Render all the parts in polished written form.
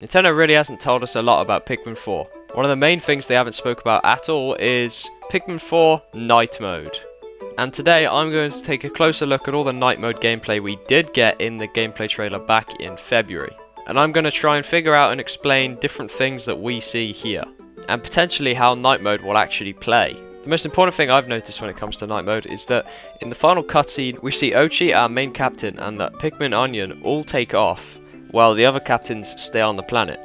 Nintendo really hasn't told us a lot about Pikmin 4. One of the main things they haven't spoke about at all is Pikmin 4 Night Mode. And today I'm going to take a closer look at all the Night Mode gameplay we did get in the gameplay trailer back in February. And I'm going to try and figure out and explain different things that we see here, and potentially how Night Mode will actually play. The most important thing I've noticed when it comes to Night Mode is that in the final cutscene we see Ochi, our main captain, and that Pikmin Onion all take off while the other captains stay on the planet.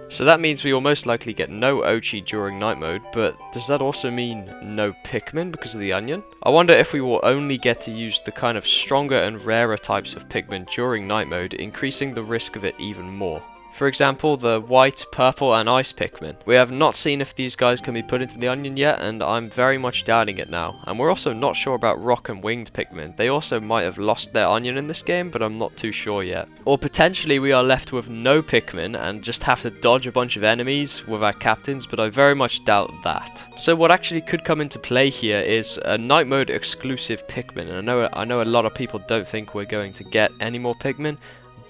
So that means we will most likely get no Ochi during Night Mode, but does that also mean no Pikmin because of the Onion? I wonder if we will only get to use the kind of stronger and rarer types of Pikmin during Night Mode, increasing the risk of it even more. For example, the white, purple and ice Pikmin. We have not seen if these guys can be put into the Onion yet, and I'm very much doubting it now. And we're also not sure about rock and winged Pikmin. They also might have lost their Onion in this game, but I'm not too sure yet. Or potentially we are left with no Pikmin and just have to dodge a bunch of enemies with our captains, but I very much doubt that. So what actually could come into play here is a Night Mode exclusive Pikmin. And I know a lot of people don't think we're going to get any more Pikmin,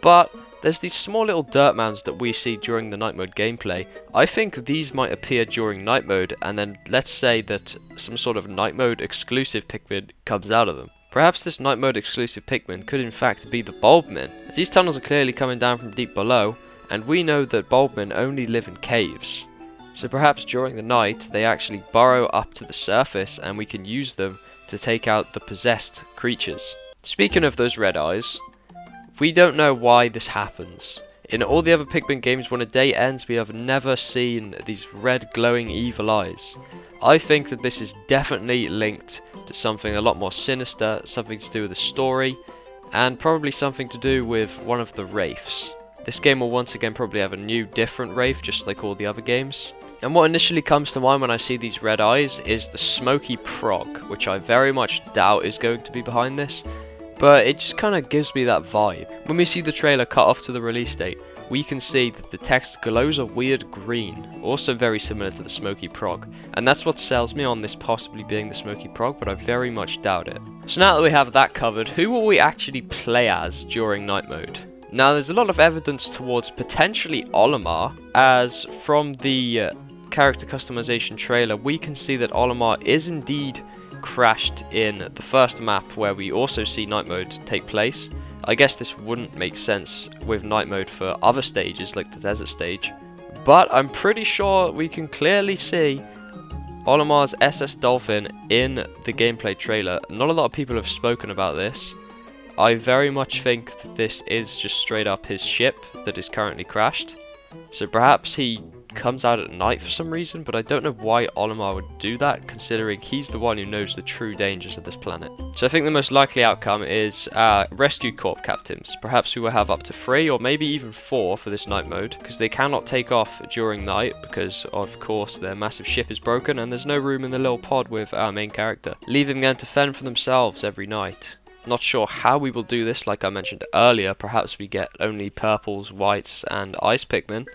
but there's these small little dirt mounds that we see during the Night Mode gameplay. I think these might appear during Night Mode, and then let's say that some sort of Night Mode exclusive Pikmin comes out of them. Perhaps this Night Mode exclusive Pikmin could in fact be the Bulbmin, as these tunnels are clearly coming down from deep below, and we know that Bulbmin only live in caves. So perhaps during the night they actually burrow up to the surface and we can use them to take out the possessed creatures. Speaking of those red eyes, we don't know why this happens. In all the other Pikmin games, when a day ends, we have never seen these red glowing evil eyes. I think that this is definitely linked to something a lot more sinister, something to do with the story, and probably something to do with one of the wraiths. This game will once again probably have a new, different wraith, just like all the other games. And what initially comes to mind when I see these red eyes is the smoky prog, which I very much doubt is going to be behind this. But it just kind of gives me that vibe. When we see the trailer cut off to the release date, we can see that the text glows a weird green, also very similar to the smoky prog. And that's what sells me on this possibly being the smoky prog, but I very much doubt it. So now that we have that covered, who will we actually play as during Night Mode? Now there's a lot of evidence towards potentially Olimar, as from the character customization trailer we can see that Olimar is indeed crashed in the first map where we also see Night Mode take place. I guess this wouldn't make sense with Night Mode for other stages like the desert stage, but I'm pretty sure we can clearly see Olimar's SS Dolphin in the gameplay trailer. Not a lot of people have spoken about this. I very much think that this is just straight up his ship that is currently crashed, so perhaps he comes out at night for some reason, but I don't know why Olimar would do that, considering he's the one who knows the true dangers of this planet. So I think the most likely outcome is Rescue Corps captains. Perhaps we will have up to 3 or maybe even 4 for this Night Mode, because they cannot take off during night because of course their massive ship is broken and there's no room in the little pod with our main character, leaving them to fend for themselves every night. Not sure how we will do this. Like I mentioned earlier, perhaps we get only purples, whites and ice Pikmin,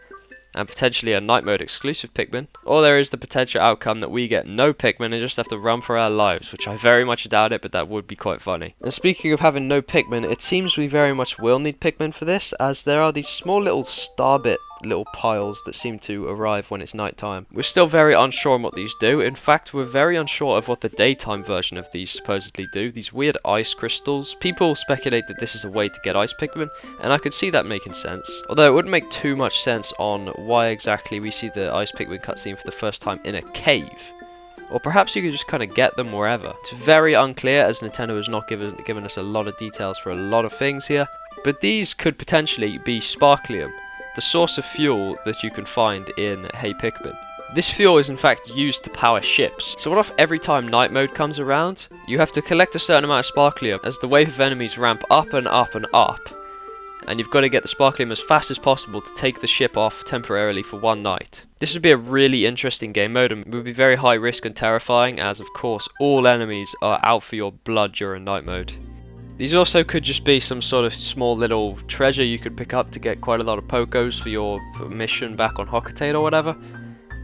and potentially a Night Mode exclusive Pikmin, or there is the potential outcome that we get no Pikmin and just have to run for our lives, which I very much doubt it, but that would be quite funny. And speaking of having no Pikmin, it seems we very much will need Pikmin for this, as there are these small little starbit little piles that seem to arrive when it's night time. We're still very unsure on what these do. In fact, we're very unsure of what the daytime version of these supposedly do. These weird ice crystals. People speculate that this is a way to get ice Pikmin, and I could see that making sense. Although it wouldn't make too much sense on why exactly we see the ice Pikmin cutscene for the first time in a cave. Or perhaps you could just kind of get them wherever. It's very unclear, as Nintendo has not given us a lot of details for a lot of things here. But these could potentially be Sparklium, the source of fuel that you can find in Hey Pikmin. This fuel is in fact used to power ships. So what if every time Night Mode comes around, you have to collect a certain amount of Sparklium as the wave of enemies ramp up and up and up, and you've got to get the Sparklium as fast as possible to take the ship off temporarily for one night. This would be a really interesting game mode and would be very high risk and terrifying, as of course all enemies are out for your blood during Night Mode. These also could just be some sort of small little treasure you could pick up to get quite a lot of Pokos for your mission back on Hocotate or whatever.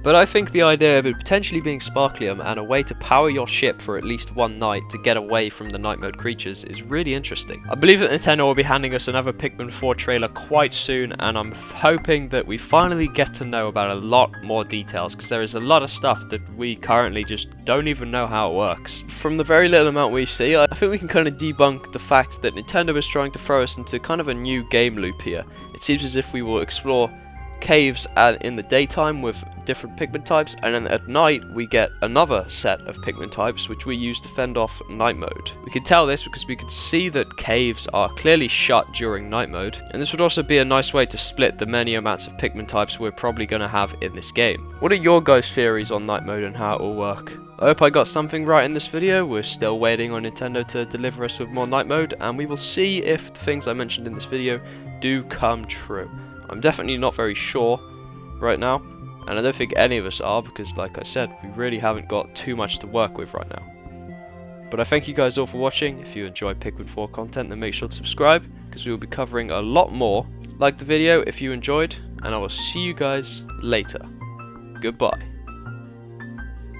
But I think the idea of it potentially being Sparklium and a way to power your ship for at least one night to get away from the night mode creatures is really interesting. I believe that Nintendo will be handing us another Pikmin 4 trailer quite soon, and I'm hoping that we finally get to know about a lot more details, because there is a lot of stuff that we currently just don't even know how it works. From the very little amount we see, I think we can kind of debunk the fact that Nintendo is trying to throw us into kind of a new game loop here. It seems as if we will explore caves in the daytime with different Pikmin types, and then at night we get another set of Pikmin types which we use to fend off night mode. We can tell this because we can see that caves are clearly shut during night mode, and this would also be a nice way to split the many amounts of Pikmin types we're probably going to have in this game. What are your guys' theories on night mode and how it will work? I hope I got something right in this video. We're still waiting on Nintendo to deliver us with more night mode, and we will see if the things I mentioned in this video do come true. I'm definitely not very sure right now, and I don't think any of us are, because like I said, we really haven't got too much to work with right now. But I thank you guys all for watching. If you enjoy Pikmin 4 content, then make sure to subscribe, because we will be covering a lot more. Like the video if you enjoyed, and I will see you guys later. Goodbye.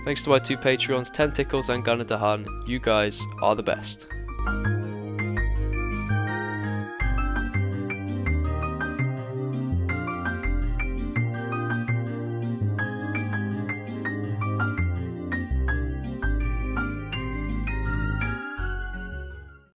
Thanks to my two Patrons, TenTickles and Gunnadahun. You guys are the best.